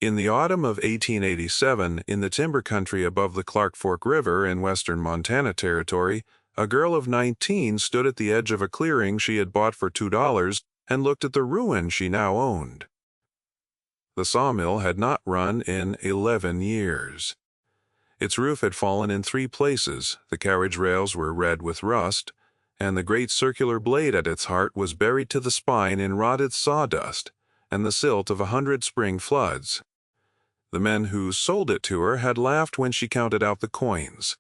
In the autumn of 1887, in the timber country above the Clark Fork River in western Montana Territory, a girl of 19 stood at the edge of a clearing she had bought for $2 and looked at the ruin she now owned. The sawmill had not run in 11 years. Its roof had fallen in 3 places, the carriage rails were red with rust, and the great circular blade at its heart was buried to the spine in rotted sawdust and the silt of 100 spring floods. The men who sold it to her had laughed when she counted out the coins.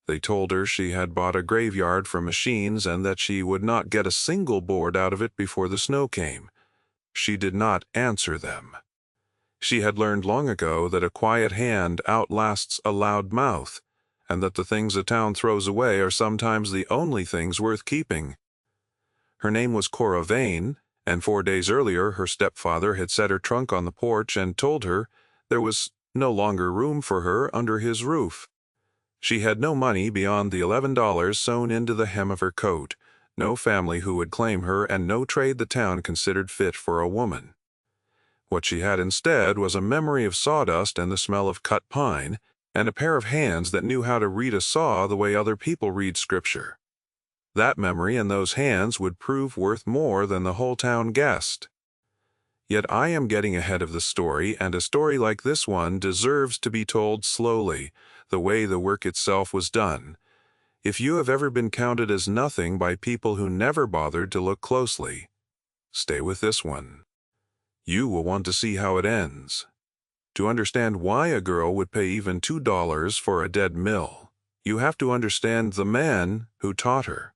They told her she had bought a graveyard for machines and that she would not get a single board out of it before the snow came. She did not answer them. She had learned long ago that a quiet hand outlasts a loud mouth, and that the things a town throws away are sometimes the only things worth keeping. Her name was Cora Vane, and 4 days earlier her stepfather had set her trunk on the porch and told her there was no longer room for her under his roof. She had no money beyond the $11 sewn into the hem of her coat, no family who would claim her, and no trade the town considered fit for a woman. What she had instead was a memory of sawdust and the smell of cut pine, and a pair of hands that knew how to read a saw the way other people read scripture. That memory and those hands would prove worth more than the whole town guessed. Yet I am getting ahead of the story, and a story like this one deserves to be told slowly, the way the work itself was done. If you have ever been counted as nothing by people who never bothered to look closely, stay with this one. You will want to see how it ends. To understand why a girl would pay even $2 for a dead mill, you have to understand the man who taught her.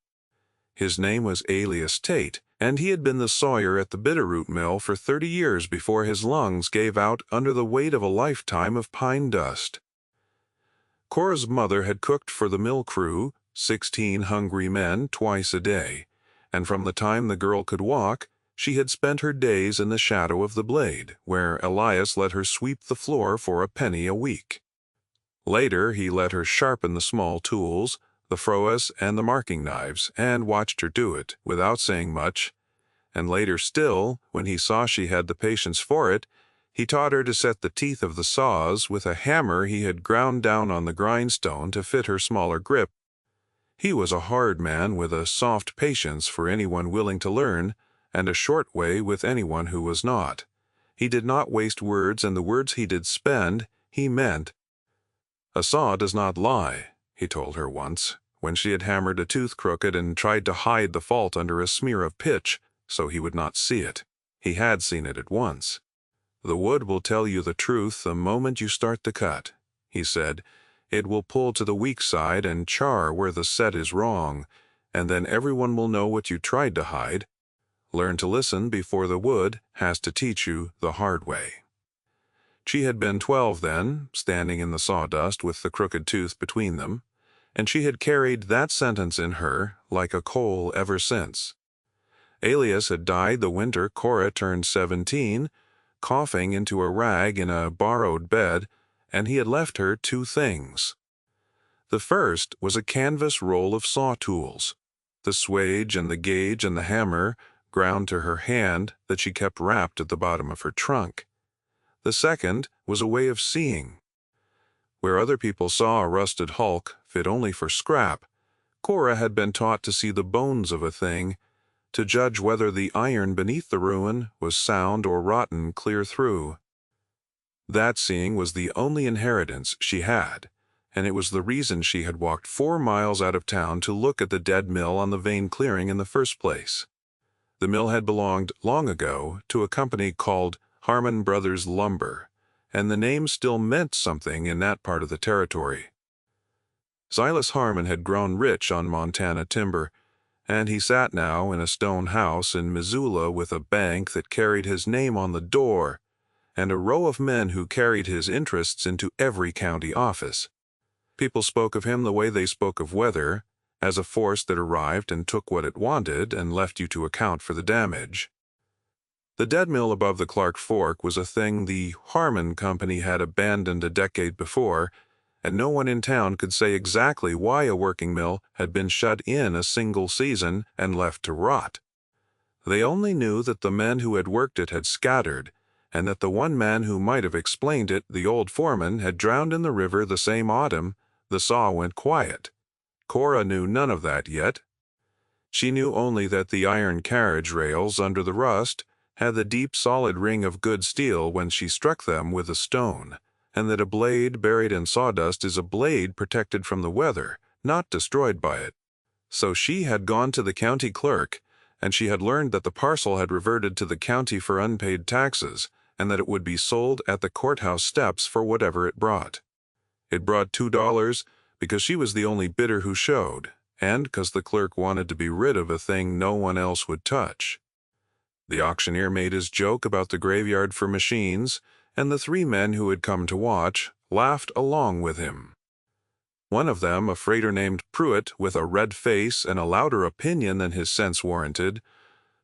His name was Alias Tate, and he had been the sawyer at the Bitterroot Mill for 30 years before his lungs gave out under the weight of a lifetime of pine dust. Cora's mother had cooked for the mill crew, 16 hungry men, twice a day, and from the time the girl could walk, she had spent her days in the shadow of the blade, where Elias let her sweep the floor for a penny a week. Later he let her sharpen the small tools, the froes and the marking knives, and watched her do it, without saying much, and later still, when he saw she had the patience for it, he taught her to set the teeth of the saws with a hammer he had ground down on the grindstone to fit her smaller grip. He was a hard man with a soft patience for anyone willing to learn, and a short way with anyone who was not. He did not waste words, and the words he did spend, he meant. A saw does not lie, he told her once, when she had hammered a tooth crooked and tried to hide the fault under a smear of pitch, so he would not see it. He had seen it at once. The wood will tell you the truth the moment you start the cut, he said. It will pull to the weak side and char where the set is wrong, and then everyone will know what you tried to hide. Learn to listen before the wood has to teach you the hard way. She had been 12 then, standing in the sawdust with the crooked tooth between them, and she had carried that sentence in her like a coal ever since. Alias had died the winter Cora turned 17, coughing into a rag in a borrowed bed, and he had left her 2 things. The first was a canvas roll of saw tools, the swage and the gauge and the hammer ground to her hand that she kept wrapped at the bottom of her trunk. The second was a way of seeing. Where other people saw a rusted hulk fit only for scrap, Cora had been taught to see the bones of a thing, to judge whether the iron beneath the ruin was sound or rotten clear through. That seeing was the only inheritance she had, and it was the reason she had walked 4 miles out of town to look at the dead mill on the Vane clearing in the first place. The mill had belonged long ago to a company called Harmon Brothers Lumber, and the name still meant something in that part of the territory. Silas Harmon had grown rich on Montana timber, and he sat now in a stone house in Missoula with a bank that carried his name on the door, and a row of men who carried his interests into every county office. People spoke of him the way they spoke of weather, as a force that arrived and took what it wanted and left you to account for the damage. The dead mill above the Clark Fork was a thing the Harmon Company had abandoned a decade before, and no one in town could say exactly why a working mill had been shut in a single season and left to rot. They only knew that the men who had worked it had scattered, and that the one man who might have explained it, the old foreman, had drowned in the river the same autumn, the saw went quiet. Cora knew none of that yet. She knew only that the iron carriage rails under the rust had the deep solid ring of good steel when she struck them with a stone, and that a blade buried in sawdust is a blade protected from the weather, not destroyed by it. So she had gone to the county clerk, and she had learned that the parcel had reverted to the county for unpaid taxes, and that it would be sold at the courthouse steps for whatever it brought. It brought $2 because she was the only bidder who showed, and because the clerk wanted to be rid of a thing no one else would touch. The auctioneer made his joke about the graveyard for machines, and the 3 men who had come to watch laughed along with him. One of them, a freighter named Pruitt, with a red face and a louder opinion than his sense warranted,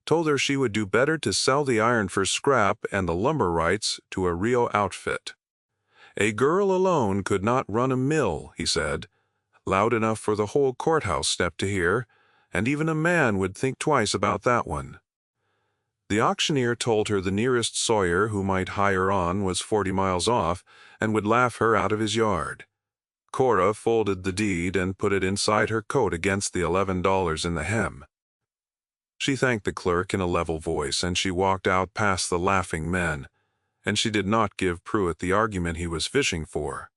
told her she would do better to sell the iron for scrap and the lumber rights to a Rio outfit. A girl alone could not run a mill, he said, loud enough for the whole courthouse step to hear, and even a man would think twice about that one. The auctioneer told her the nearest sawyer who might hire on was 40 miles off and would laugh her out of his yard. Cora folded the deed and put it inside her coat against the $11 in the hem. She thanked the clerk in a level voice, and she walked out past the laughing men, and she did not give Pruitt the argument he was fishing for.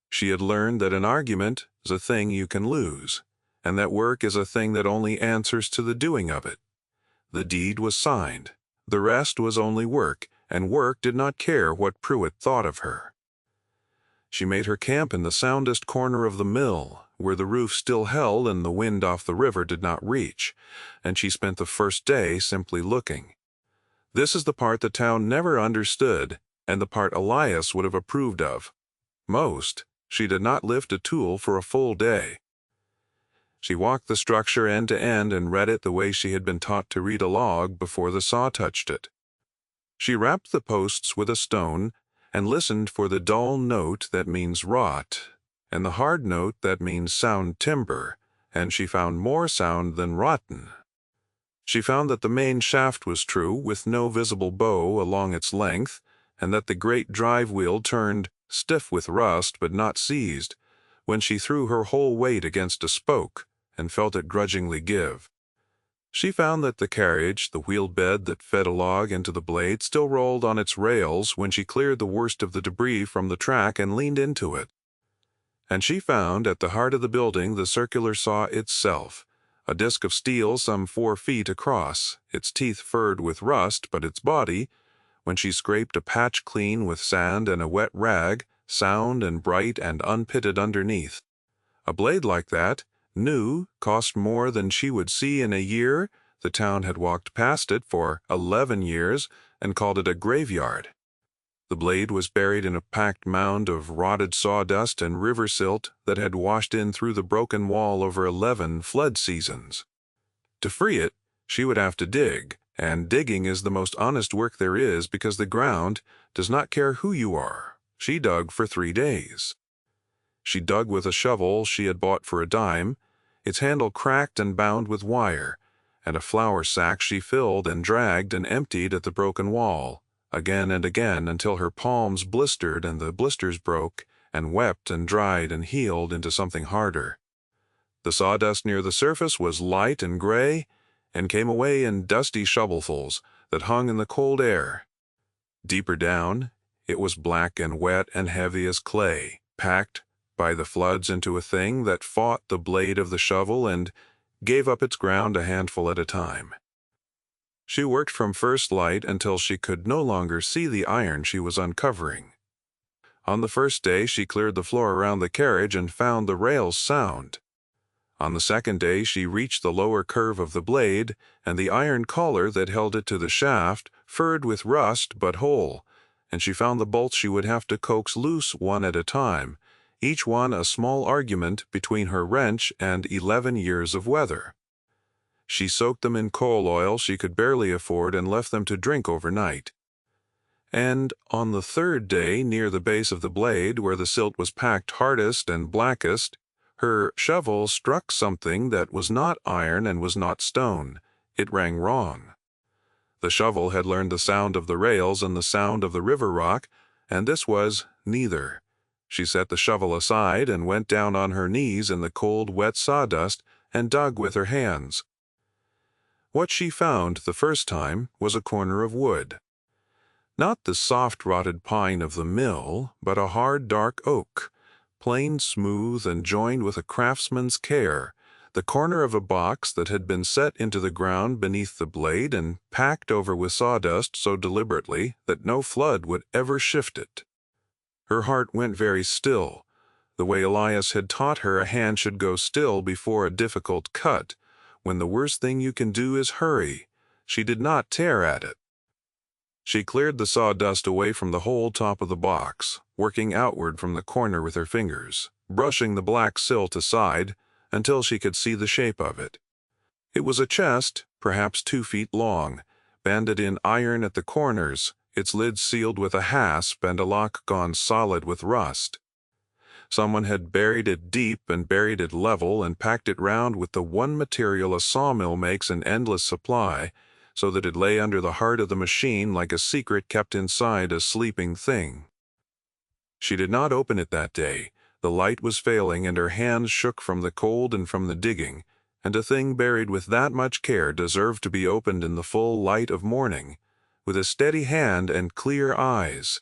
She had learned that an argument is a thing you can lose, and that work is a thing that only answers to the doing of it. The deed was signed. The rest was only work, and work did not care what Pruitt thought of her. She made her camp in the soundest corner of the mill, where the roof still held and the wind off the river did not reach, and she spent the first day simply looking. This is the part the town never understood, and the part Elias would have approved of. Most, she did not lift a tool for a full day. She walked the structure end to end and read it the way she had been taught to read a log before the saw touched it. She rapped the posts with a stone and listened for the dull note that means rot, and the hard note that means sound timber, and she found more sound than rotten. She found that the main shaft was true, with no visible bow along its length, and that the great drive wheel turned, stiff with rust but not seized, when she threw her whole weight against a spoke and felt it grudgingly give. She found that the carriage, the wheel bed that fed a log into the blade, still rolled on its rails when she cleared the worst of the debris from the track and leaned into it. And she found at the heart of the building the circular saw itself, a disc of steel some 4 feet across, its teeth furred with rust, but its body, when she scraped a patch clean with sand and a wet rag, sound and bright and unpitted underneath. A blade like that, new, cost more than she would see in a year. The town had walked past it for 11 years and called it a graveyard. The blade was buried in a packed mound of rotted sawdust and river silt that had washed in through the broken wall over 11 flood seasons. To free it, she would have to dig, and digging is the most honest work there is because the ground does not care who you are. She dug for 3 days. She dug with a shovel she had bought for a dime, its handle cracked and bound with wire, and a flour sack she filled and dragged and emptied at the broken wall, again and again until her palms blistered and the blisters broke, and wept and dried and healed into something harder. The sawdust near the surface was light and gray, and came away in dusty shovelfuls that hung in the cold air. Deeper down, it was black and wet and heavy as clay, packed by the floods into a thing that fought the blade of the shovel and gave up its ground a handful at a time. She worked from first light until she could no longer see the iron she was uncovering. On the first day she cleared the floor around the carriage and found the rails sound. On the second day she reached the lower curve of the blade, and the iron collar that held it to the shaft, furred with rust but whole, and she found the bolts she would have to coax loose one at a time, each one a small argument between her wrench and 11 years of weather. She soaked them in coal oil she could barely afford and left them to drink overnight. And on the third day, near the base of the blade, where the silt was packed hardest and blackest, her shovel struck something that was not iron and was not stone. It rang wrong. The shovel had learned the sound of the rails and the sound of the river rock, and this was neither. She set the shovel aside and went down on her knees in the cold, wet sawdust and dug with her hands. What she found the first time was a corner of wood. Not the soft rotted pine of the mill, but a hard dark oak, planed smooth and joined with a craftsman's care, the corner of a box that had been set into the ground beneath the blade and packed over with sawdust so deliberately that no flood would ever shift it. Her heart went very still, the way Elias had taught her a hand should go still before a difficult cut, when the worst thing you can do is hurry. She did not tear at it. She cleared the sawdust away from the whole top of the box, working outward from the corner with her fingers, brushing the black silt aside until she could see the shape of it. It was a chest, perhaps 2 feet long, banded in iron at the corners, its lid sealed with a hasp and a lock gone solid with rust. Someone had buried it deep and buried it level and packed it round with the one material a sawmill makes in endless supply, so that it lay under the heart of the machine like a secret kept inside a sleeping thing. She did not open it that day. The light was failing and her hands shook from the cold and from the digging, and a thing buried with that much care deserved to be opened in the full light of morning, with a steady hand and clear eyes.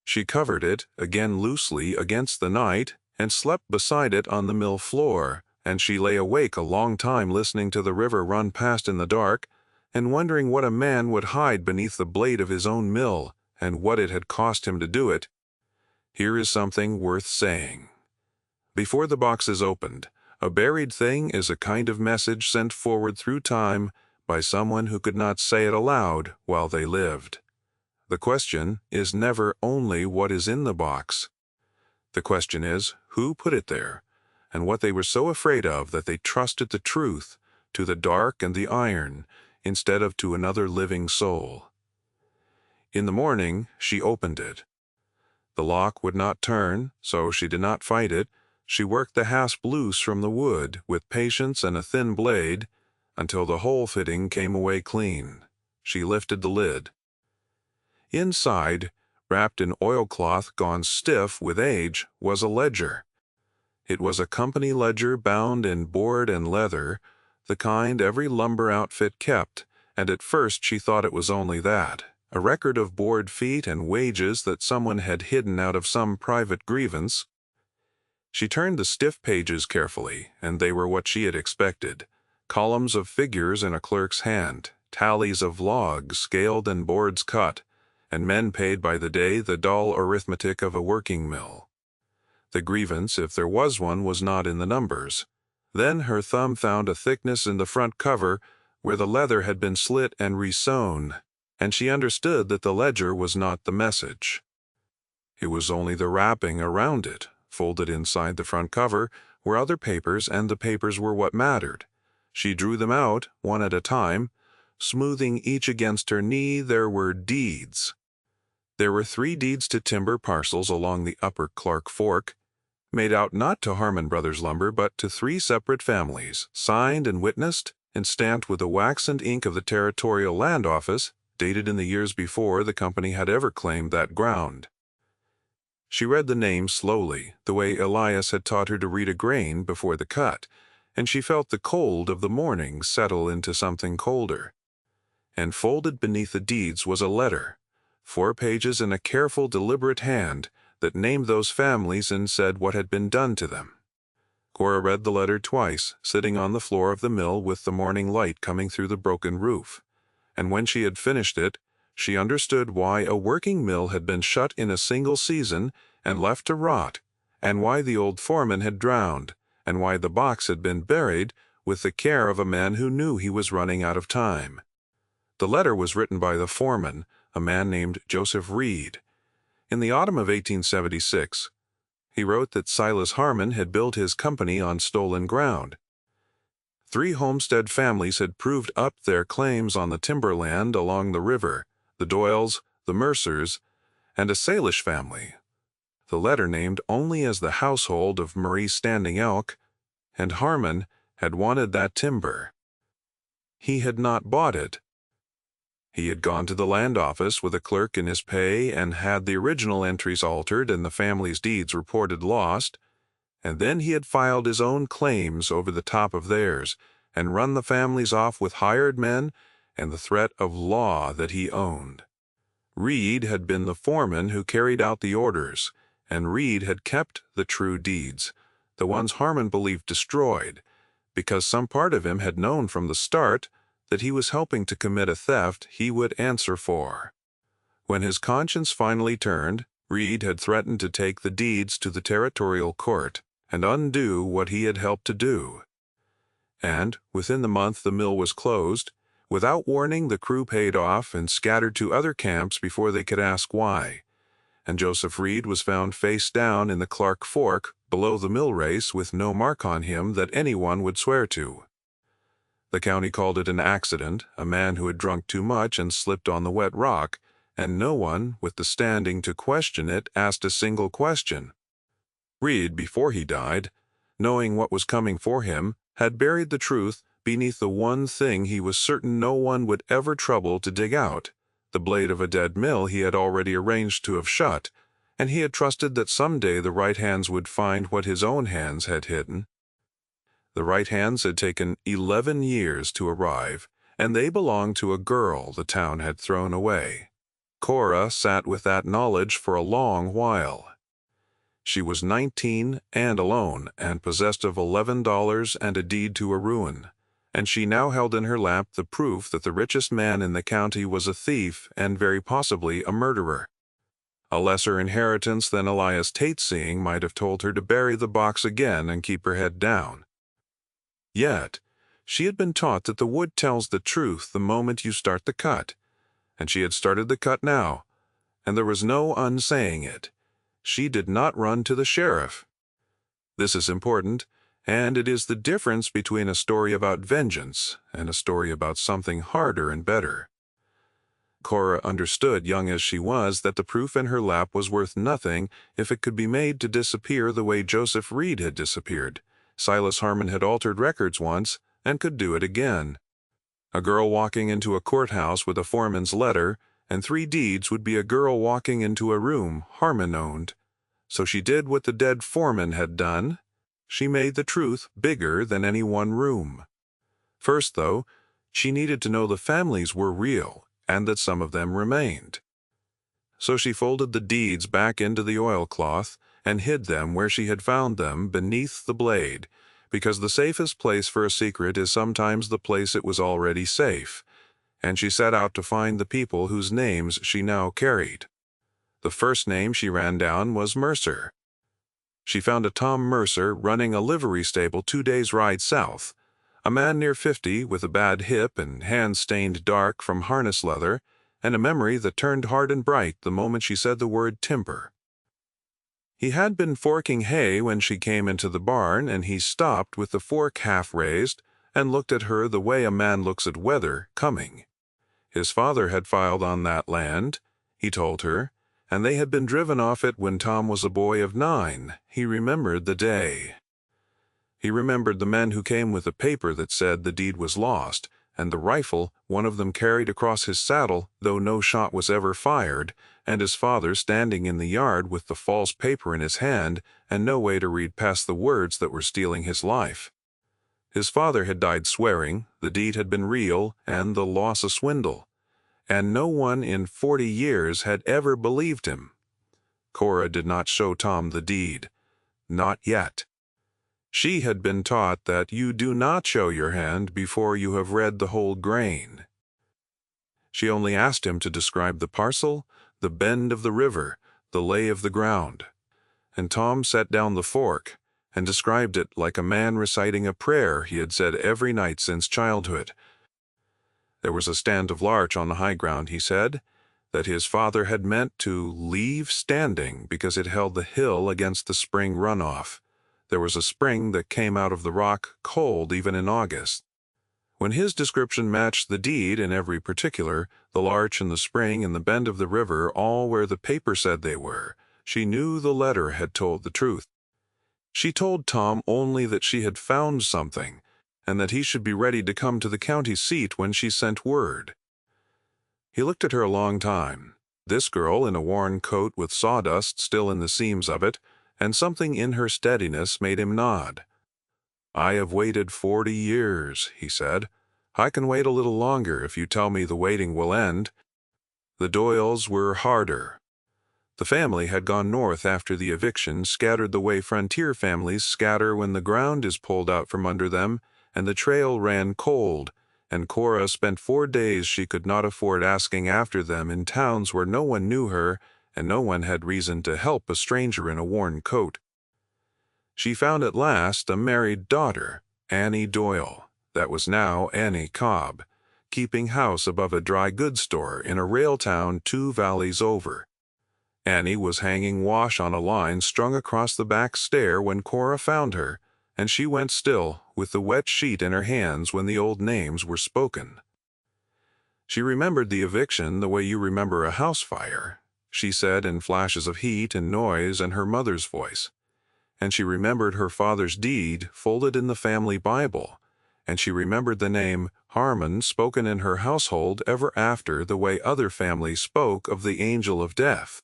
She covered it, again loosely, against the night, and slept beside it on the mill floor, and she lay awake a long time listening to the river run past in the dark, and wondering what a man would hide beneath the blade of his own mill, and what it had cost him to do it. Here is something worth saying. Before the box is opened, a buried thing is a kind of message sent forward through time by someone who could not say it aloud while they lived. The question is never only what is in the box. The question is who put it there, and what they were so afraid of that they trusted the truth to the dark and the iron instead of to another living soul. In the morning she opened it. The lock would not turn, so she did not fight it. She worked the hasp loose from the wood with patience and a thin blade until the whole fitting came away clean. She lifted the lid. Inside, wrapped in oilcloth gone stiff with age, was a ledger. It was a company ledger bound in board and leather, the kind every lumber outfit kept, and at first she thought it was only that. A record of board feet and wages that someone had hidden out of some private grievance. She turned the stiff pages carefully, and they were what she had expected. Columns of figures in a clerk's hand, tallies of logs scaled and boards cut, and men paid by the day, the dull arithmetic of a working mill. The grievance, if there was one, was not in the numbers. Then her thumb found a thickness in the front cover where the leather had been slit and resewn, and she understood that the ledger was not the message. It was only the wrapping around it, folded inside the front cover, were other papers, and the papers were what mattered. She drew them out, one at a time. Smoothing each against her knee, there were deeds. There were 3 deeds to timber parcels along the upper Clark Fork, made out not to Harmon Brothers Lumber, but to 3 separate families, signed and witnessed, and stamped with the wax and ink of the Territorial Land Office, dated in the years before the company had ever claimed that ground. She read the names slowly, the way Elias had taught her to read a grain before the cut, and she felt the cold of the morning settle into something colder. And folded beneath the deeds was a letter, 4 pages in a careful, deliberate hand, that named those families and said what had been done to them. Cora read the letter twice, sitting on the floor of the mill with the morning light coming through the broken roof. And when she had finished it, she understood why a working mill had been shut in a single season and left to rot, and why the old foreman had drowned, and why the box had been buried with the care of a man who knew he was running out of time. The letter was written by the foreman, a man named Joseph Reed. In the autumn of 1876, he wrote that Silas Harmon had built his company on stolen ground. 3 homestead families had proved up their claims on the timberland along the river, the Doyles, the Mercers, and a Salish family, the letter named only as the household of Marie Standing Elk, and Harmon had wanted that timber. He had not bought it, He had gone to the land office with a clerk in his pay and had the original entries altered and the family's deeds reported lost, and then he had filed his own claims over the top of theirs and run the families off with hired men and the threat of law that he owned. Reed had been the foreman who carried out the orders, and Reed had kept the true deeds, the ones Harmon believed destroyed, because some part of him had known from the start that he was helping to commit a theft he would answer for. When his conscience finally turned, Reed had threatened to take the deeds to the territorial court and undo what he had helped to do. And within the month the mill was closed. Without warning, the crew paid off and scattered to other camps before they could ask why. And Joseph Reed was found face down in the Clark Fork below the mill race with no mark on him that anyone would swear to. The county called it an accident, a man who had drunk too much and slipped on the wet rock, and no one, with the standing to question it, asked a single question. Reed, before he died, knowing what was coming for him, had buried the truth beneath the one thing he was certain no one would ever trouble to dig out, the blade of a dead mill he had already arranged to have shut, and he had trusted that someday the right hands would find what his own hands had hidden. The right hands had taken 11 years to arrive, and they belonged to a girl the town had thrown away. Cora sat with that knowledge for a long while. She was 19 and alone, and possessed of $11 and a deed to a ruin, and she now held in her lap the proof that the richest man in the county was a thief and very possibly a murderer. A lesser inheritance than Elias Tate's seeing might have told her to bury the box again and keep her head down. Yet, she had been taught that the wood tells the truth the moment you start the cut, and she had started the cut now, and there was no unsaying it. She did not run to the sheriff. This is important, and it is the difference between a story about vengeance and a story about something harder and better. Cora understood, young as she was, that the proof in her lap was worth nothing if it could be made to disappear the way Joseph Reed had disappeared. Silas Harmon had altered records once and could do it again. A girl walking into a courthouse with a foreman's letter and 3 deeds would be a girl walking into a room Harmon owned. So she did what the dead foreman had done. She made the truth bigger than any one room. First, though, she needed to know the families were real and that some of them remained. So she folded the deeds back into the oilcloth and hid them where she had found them, beneath the blade, because the safest place for a secret is sometimes the place it was already safe, and she set out to find the people whose names she now carried. The first name she ran down was Mercer. She found a Tom Mercer running a livery stable 2 days' ride south, a man near 50 with a bad hip and hands stained dark from harness leather, and a memory that turned hard and bright the moment she said the word timber. He had been forking hay when she came into the barn, and he stopped with the fork half raised and looked at her the way a man looks at weather coming. His father had filed on that land, he told her, and they had been driven off it when Tom was a boy of 9. He remembered the day. He remembered the men who came with a paper that said the deed was lost, and the rifle one of them carried across his saddle, though no shot was ever fired, and his father standing in the yard with the false paper in his hand and no way to read past the words that were stealing his life. His father had died swearing, the deed had been real, and the loss a swindle, and no one in 40 years had ever believed him. Cora did not show Tom the deed. Not yet. She had been taught that you do not show your hand before you have read the whole grain. She only asked him to describe the parcel, the bend of the river, the lay of the ground. And Tom set down the fork and described it like a man reciting a prayer he had said every night since childhood. There was a stand of larch on the high ground, he said, that his father had meant to leave standing because it held the hill against the spring runoff. There was a spring that came out of the rock cold even in August. When his description matched the deed in every particular, the larch and the spring and the bend of the river all where the paper said they were, she knew the letter had told the truth. She told Tom only that she had found something, and that he should be ready to come to the county seat when she sent word. He looked at her a long time. This girl in a worn coat with sawdust still in the seams of it, and something in her steadiness made him nod. "I have waited 40 years," he said. "I can wait a little longer if you tell me the waiting will end." The Doyles were harder. The family had gone north after the eviction, scattered the way frontier families scatter when the ground is pulled out from under them, and the trail ran cold, and Cora spent 4 days she could not afford asking after them in towns where no one knew her, and no one had reason to help a stranger in a worn coat. She found at last a married daughter, Annie Doyle, that was now Annie Cobb, keeping house above a dry goods store in a rail town 2 valleys over. Annie was hanging wash on a line strung across the back stair when Cora found her, and she went still, with the wet sheet in her hands when the old names were spoken. She remembered the eviction the way you remember a house fire, she said in flashes of heat and noise and her mother's voice. And she remembered her father's deed folded in the family Bible, and she remembered the name Harmon spoken in her household ever after the way other families spoke of the angel of death.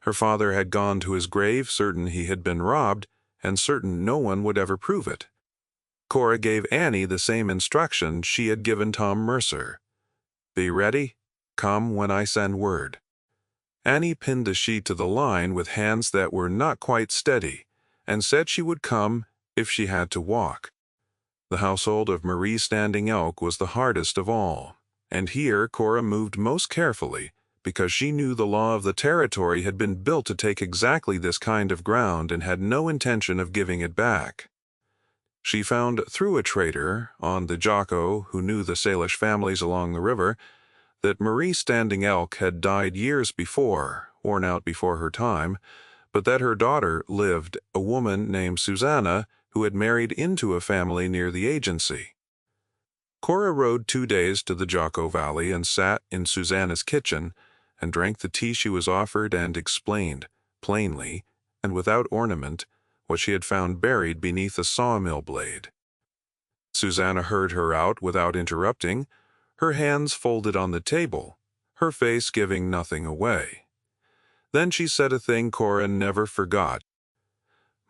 Her father had gone to his grave certain he had been robbed, and certain no one would ever prove it. Cora gave Annie the same instruction she had given Tom Mercer. "Be ready. Come when I send word." Annie pinned the sheet to the line with hands that were not quite steady, and said she would come if she had to walk. The household of Marie Standing Elk was the hardest of all, and here Cora moved most carefully, because she knew the law of the territory had been built to take exactly this kind of ground and had no intention of giving it back. She found through a trader on the Jocko who knew the Salish families along the river that Marie Standing Elk had died years before, worn out before her time, but that her daughter lived, a woman named Susanna, who had married into a family near the agency. Cora rode 2 days to the Jocko Valley and sat in Susanna's kitchen and drank the tea she was offered and explained, plainly, and without ornament, what she had found buried beneath a sawmill blade. Susanna heard her out without interrupting, her hands folded on the table, her face giving nothing away. Then she said a thing Cora never forgot.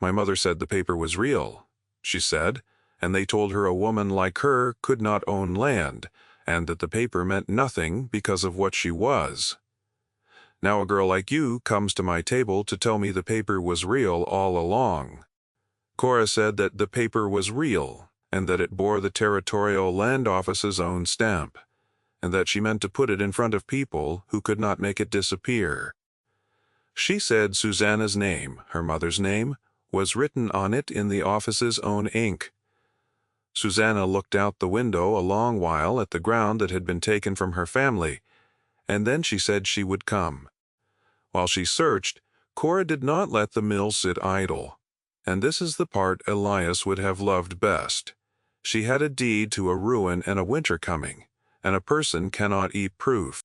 "My mother said the paper was real," she said, "and they told her a woman like her could not own land, and that the paper meant nothing because of what she was. Now a girl like you comes to my table to tell me the paper was real all along." Cora said that the paper was real, and that it bore the Territorial Land Office's own stamp, and that she meant to put it in front of people who could not make it disappear. She said Susanna's name, her mother's name, was written on it in the office's own ink. Susanna looked out the window a long while at the ground that had been taken from her family, and then she said she would come. While she searched, Cora did not let the mill sit idle, and this is the part Elias would have loved best. She had a deed to a ruin and a winter coming, and a person cannot eat proof.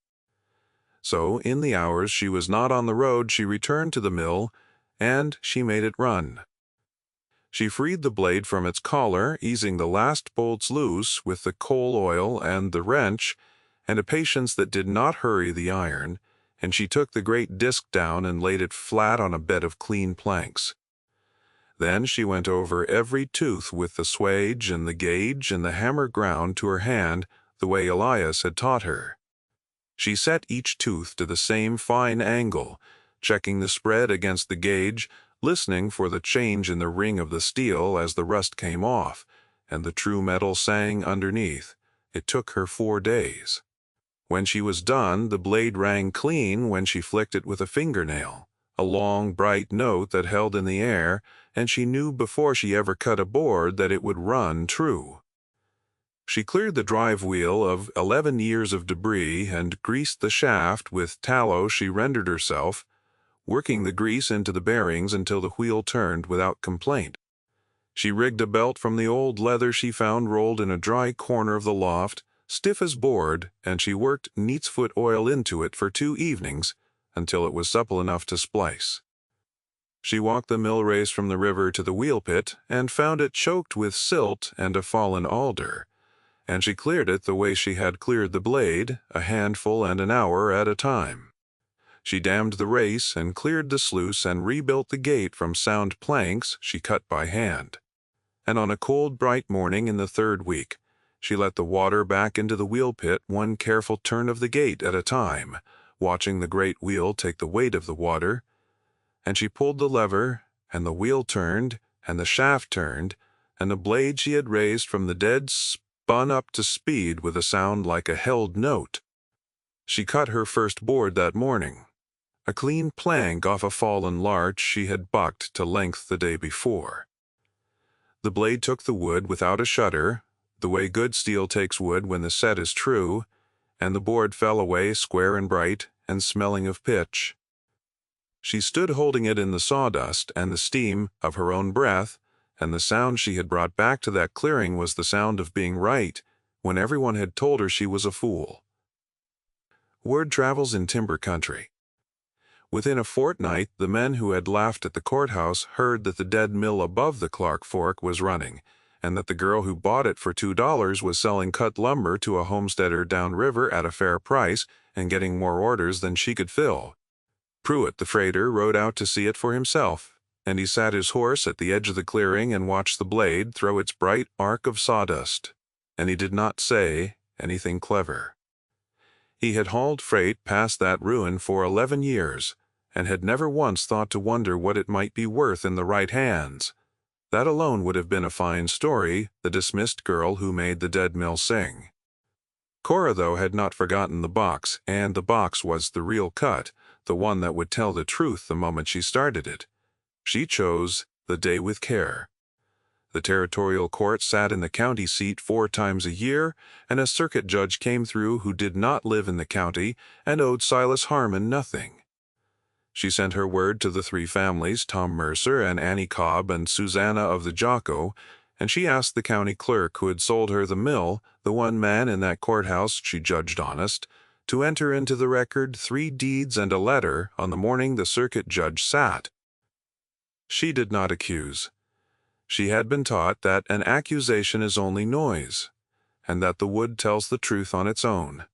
So, in the hours she was not on the road, she returned to the mill, and she made it run. She freed the blade from its collar, easing the last bolts loose with the coal oil and the wrench, and a patience that did not hurry the iron, and she took the great disc down and laid it flat on a bed of clean planks. Then she went over every tooth with the swage and the gauge and the hammer ground to her hand the way Elias had taught her. She set each tooth to the same fine angle, checking the spread against the gauge, listening for the change in the ring of the steel as the rust came off, and the true metal sang underneath. It took her 4 days. When she was done, the blade rang clean when she flicked it with a fingernail, a long, bright note that held in the air, and she knew before she ever cut a board that it would run true. She cleared the drive wheel of 11 years of debris and greased the shaft with tallow she rendered herself, working the grease into the bearings until the wheel turned without complaint. She rigged a belt from the old leather she found rolled in a dry corner of the loft, stiff as board, and she worked neat's foot oil into it for 2 evenings until it was supple enough to splice. She walked the mill race from the river to the wheel pit and found it choked with silt and a fallen alder, and she cleared it the way she had cleared the blade, a handful and an hour at a time. She dammed the race and cleared the sluice and rebuilt the gate from sound planks she cut by hand. And on a cold, bright morning in the 3rd week, she let the water back into the wheel pit one careful turn of the gate at a time, watching the great wheel take the weight of the water, and she pulled the lever, and the wheel turned, and the shaft turned, and the blade she had raised from the dead spun up to speed with a sound like a held note. She cut her first board that morning, a clean plank off a fallen larch she had bucked to length the day before. The blade took the wood without a shudder, the way good steel takes wood when the set is true, and the board fell away square and bright and smelling of pitch. She stood holding it in the sawdust and the steam of her own breath, and the sound she had brought back to that clearing was the sound of being right when everyone had told her she was a fool. Word travels in timber country. Within a fortnight, the men who had laughed at the courthouse heard that the dead mill above the Clark Fork was running, and that the girl who bought it for $2 was selling cut lumber to a homesteader downriver at a fair price and getting more orders than she could fill. Pruitt, the freighter, rode out to see it for himself, and he sat his horse at the edge of the clearing and watched the blade throw its bright arc of sawdust, and he did not say anything clever. He had hauled freight past that ruin for 11 years, and had never once thought to wonder what it might be worth in the right hands. That alone would have been a fine story, the dismissed girl who made the dead mill sing. Cora, though, had not forgotten the box, and the box was the real cut, the one that would tell the truth the moment she started it. She chose the day with care. The territorial court sat in the county seat 4 times a year, and a circuit judge came through who did not live in the county and owed Silas Harmon nothing. She sent her word to the 3 families, Tom Mercer and Annie Cobb and Susanna of the Jocko, and she asked the county clerk who had sold her the mill, the one man in that courthouse she judged honest, to enter into the record 3 deeds and a letter on the morning the circuit judge sat. She did not accuse. She had been taught that an accusation is only noise, and that the wood tells the truth on its own.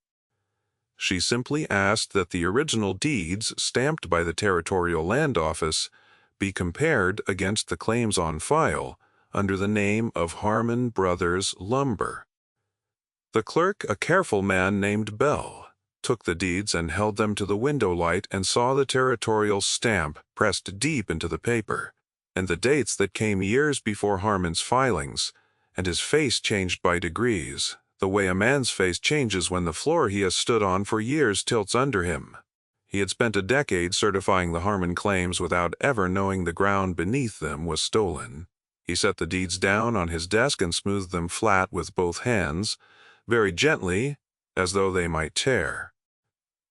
She simply asked that the original deeds, stamped by the Territorial Land Office, be compared against the claims on file under the name of Harmon Brothers Lumber. The clerk, a careful man named Bell, took the deeds and held them to the window light and saw the territorial stamp pressed deep into the paper, and the dates that came years before Harmon's filings, and his face changed by degrees, the way a man's face changes when the floor he has stood on for years tilts under him. He had spent a decade certifying the Harmon claims without ever knowing the ground beneath them was stolen. He set the deeds down on his desk and smoothed them flat with both hands, very gently, as though they might tear.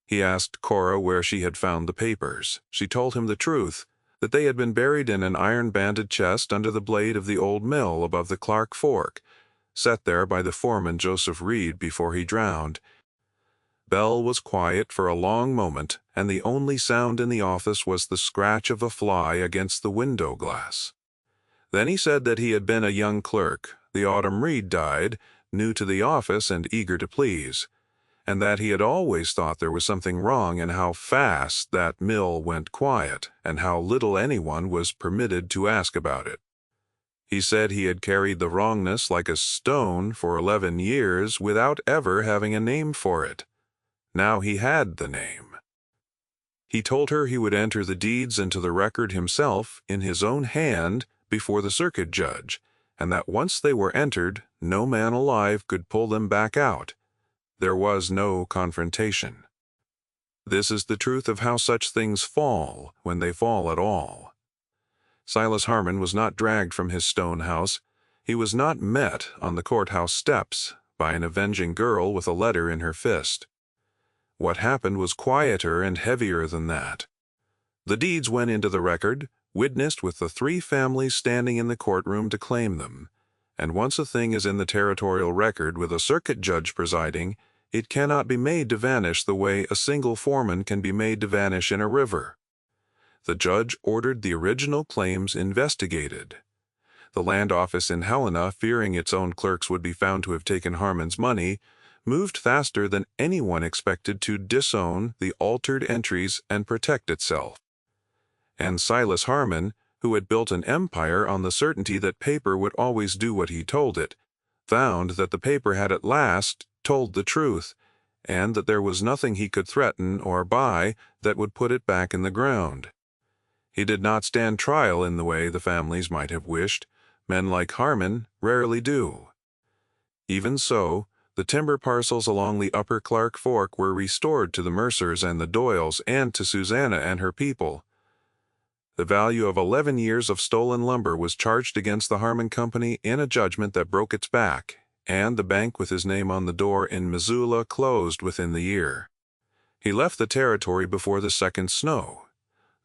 He asked Cora where she had found the papers. She told him the truth, that they had been buried in an iron-banded chest under the blade of the old mill above the Clark Fork, set there by the foreman Joseph Reed before he drowned. Bell was quiet for a long moment, and the only sound in the office was the scratch of a fly against the window glass. Then he said that he had been a young clerk, the autumn Reed died, new to the office and eager to please, and that he had always thought there was something wrong in how fast that mill went quiet, and how little anyone was permitted to ask about it. He said he had carried the wrongness like a stone for 11 years without ever having a name for it. Now he had the name. He told her he would enter the deeds into the record himself in his own hand before the circuit judge, and that once they were entered, no man alive could pull them back out. There was no confrontation. This is the truth of how such things fall, when they fall at all. Silas Harmon was not dragged from his stone house. He was not met on the courthouse steps by an avenging girl with a letter in her fist. What happened was quieter and heavier than that. The deeds went into the record, witnessed with the 3 families standing in the courtroom to claim them, and once a thing is in the territorial record with a circuit judge presiding, it cannot be made to vanish the way a single foreman can be made to vanish in a river. The judge ordered the original claims investigated. The land office in Helena, fearing its own clerks would be found to have taken Harmon's money, moved faster than anyone expected to disown the altered entries and protect itself. And Silas Harmon, who had built an empire on the certainty that paper would always do what he told it, found that the paper had at last told the truth, and that there was nothing he could threaten or buy that would put it back in the ground. He did not stand trial in the way the families might have wished. Men like Harmon rarely do. Even so, the timber parcels along the Upper Clark Fork were restored to the Mercers and the Doyles and to Susanna and her people. The value of 11 years of stolen lumber was charged against the Harmon Company in a judgment that broke its back, and the bank with his name on the door in Missoula closed within the year. He left the territory before the second snow.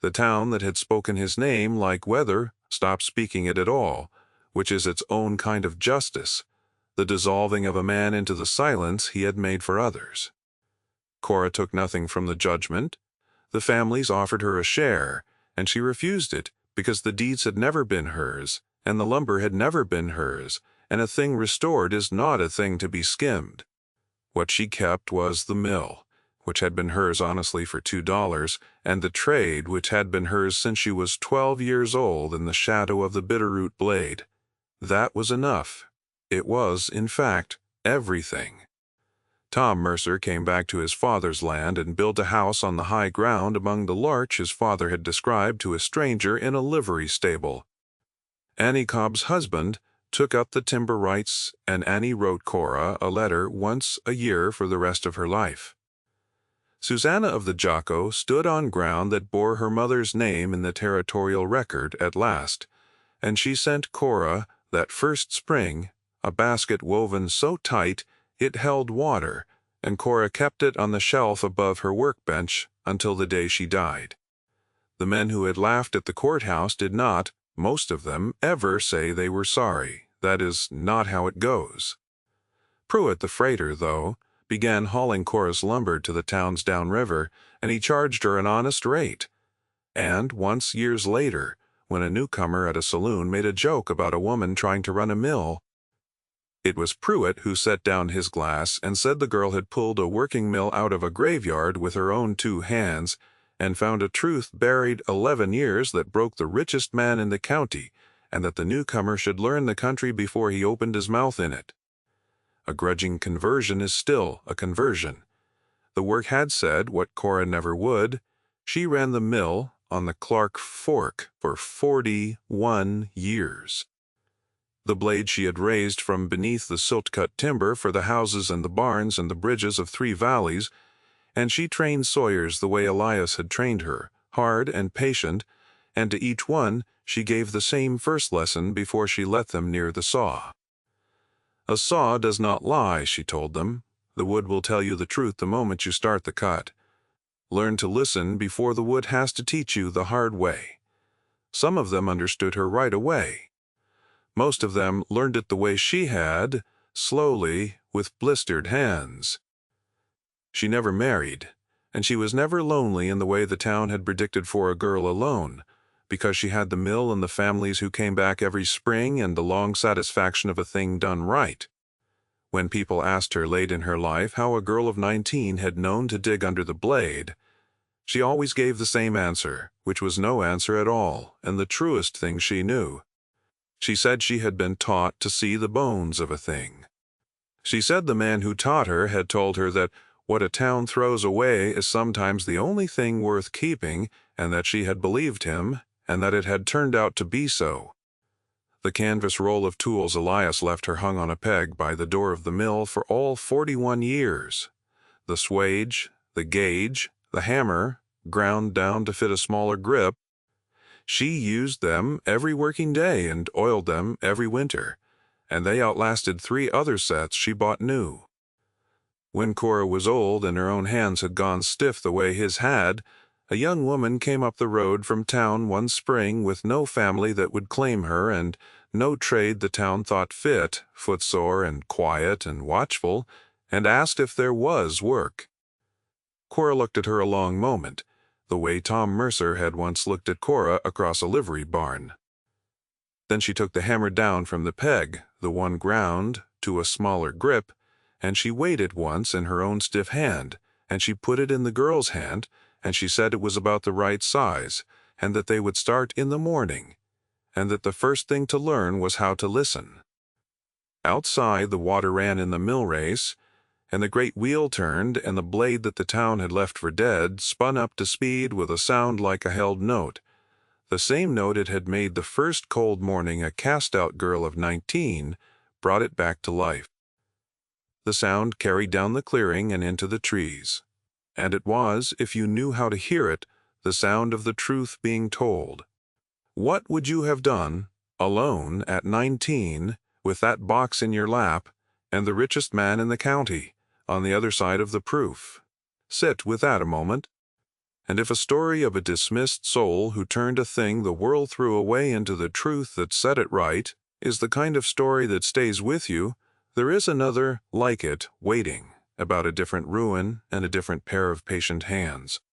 The town that had spoken his name, like weather, stopped speaking it at all, which is its own kind of justice, the dissolving of a man into the silence he had made for others. Cora took nothing from the judgment. The families offered her a share, and she refused it because the deeds had never been hers, and the lumber had never been hers, and a thing restored is not a thing to be skimmed. What she kept was the mill, which had been hers honestly for $2, and the trade which had been hers since she was 12 years old in the shadow of the Bitterroot blade. That was enough. It was, in fact, everything. Tom Mercer came back to his father's land and built a house on the high ground among the larch his father had described to a stranger in a livery stable. Annie Cobb's husband took up the timber rights, and Annie wrote Cora a letter once a year for the rest of her life. Susanna of the Jocko stood on ground that bore her mother's name in the territorial record at last, and she sent Cora, that first spring, a basket woven so tight it held water, and Cora kept it on the shelf above her workbench until the day she died. The men who had laughed at the courthouse did not, most of them, ever say they were sorry. That is not how it goes. Pruitt, the freighter, though, began hauling Cora's lumber to the towns downriver, and he charged her an honest rate. And once, years later, when a newcomer at a saloon made a joke about a woman trying to run a mill, it was Pruitt who set down his glass and said the girl had pulled a working mill out of a graveyard with her own 2 hands and found a truth buried 11 years that broke the richest man in the county, and that the newcomer should learn the country before he opened his mouth in it. A grudging conversion is still a conversion. The work had said what Cora never would. She ran the mill on the Clark Fork for 41 years. The blade she had raised from beneath the silt-cut timber for the houses and the barns and the bridges of 3 valleys, and she trained sawyers the way Elias had trained her, hard and patient, and to each one she gave the same first lesson before she let them near the saw. A saw does not lie, she told them. The wood will tell you the truth the moment you start the cut. Learn to listen before the wood has to teach you the hard way. Some of them understood her right away. Most of them learned it the way she had, slowly, with blistered hands. She never married, and she was never lonely in the way the town had predicted for a girl alone, because she had the mill and the families who came back every spring and the long satisfaction of a thing done right. When people asked her late in her life how a girl of 19 had known to dig under the blade, she always gave the same answer, which was no answer at all, and the truest thing she knew. She said she had been taught to see the bones of a thing. She said the man who taught her had told her that what a town throws away is sometimes the only thing worth keeping, and that she had believed him, and that it had turned out to be so. The canvas roll of tools Elias left her hung on a peg by the door of the mill for all 41 years. The swage, the gauge, the hammer, ground down to fit a smaller grip. She used them every working day and oiled them every winter, and they outlasted 3 other sets she bought new. When Cora was old and her own hands had gone stiff the way his had, a young woman came up the road from town one spring with no family that would claim her and no trade the town thought fit, footsore and quiet and watchful, and asked if there was work. Cora looked at her a long moment, the way Tom Mercer had once looked at Cora across a livery barn. Then she took the hammer down from the peg, the one ground, to a smaller grip, and she weighed it once in her own stiff hand, and she put it in the girl's hand, and she said it was about the right size, and that they would start in the morning, and that the first thing to learn was how to listen. Outside, the water ran in the mill race, and the great wheel turned, and the blade that the town had left for dead spun up to speed with a sound like a held note, the same note it had made the first cold morning a cast-out girl of 19 brought it back to life. The sound carried down the clearing and into the trees, and it was, if you knew how to hear it, the sound of the truth being told. What would you have done, alone at 19, with that box in your lap, and the richest man in the county, on the other side of the proof? Sit with that a moment. And if a story of a dismissed soul who turned a thing the world threw away into the truth that set it right is the kind of story that stays with you, there is another like it waiting, about a different ruin and a different pair of patient hands.